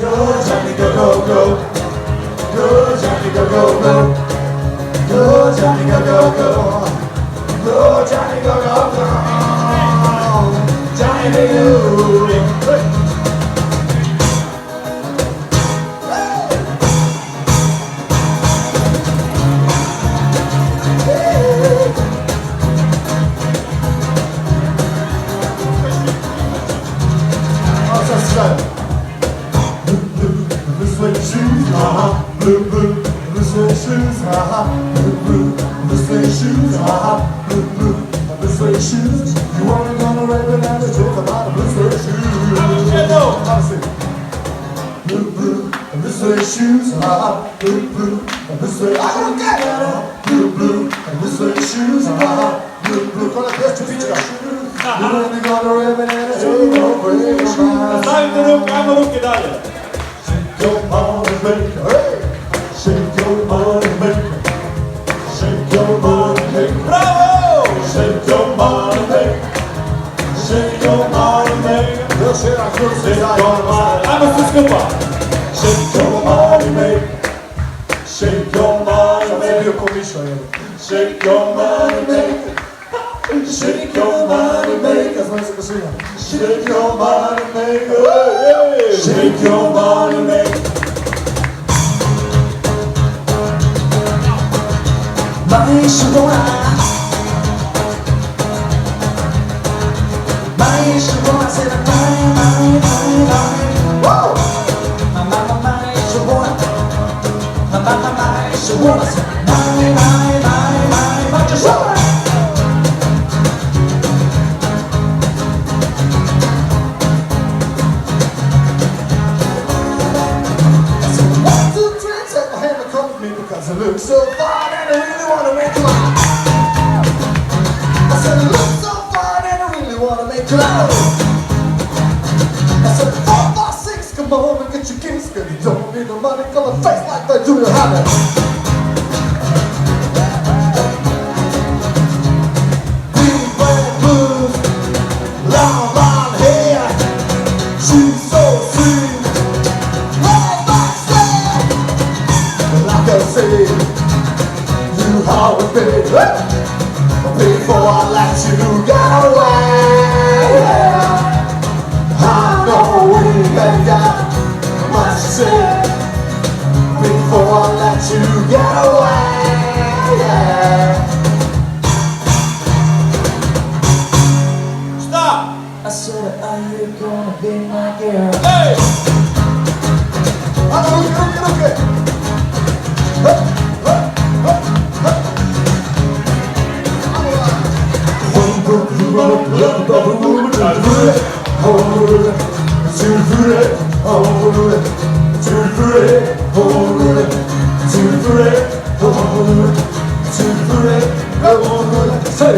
Go, Johnny, go, go, go. Go, Johnny, go, go, go. Go, Johnny, go, go, go. Go, Johnny, go, go, go. Johnny, go. Blue suede shoes, blue, blue suede shoes, blue suede shoes, blue suede shoes. You wanna go to Raven and the joke about the blue suede shoes. Blue suede shoes, blue suede. I don't get it. Blue suede shoes, blue. Con la testa piccola. You wanna go to Raven and the joke about the blue suede shoes. Камеру кидали. Shake your money maker, hey! Shake your money maker. Shake your money maker. Браво! Shake your money maker. Shake your money maker. Eu sei a cruz, Shake your money. Vamos desculpa. Shake your money maker. Shake your money maker. Shake your money maker. Shake your money maker. Shake your money maker. Shake your money maker. Maisha boa, Maisha boa, say the my. Whoa! Maisha boa, Maisha boa, say my. Just show it. So 1, 2, 3, take my hand and come with me because it looks so fine and I really want to make you laugh. I said it looks so fine and I really want to make you laugh. I said 4, 5, 6, come on and get your kiss, cause you don't need the money, come and face like they do your habit. Big red blues, long blonde hair, she's so sweet. Right backstage, like I say, you always pay, before I let you get away. I know we ain't got much to say before I let you get away. Stop. I said, are you gonna be my girl? Hey. Look. Say,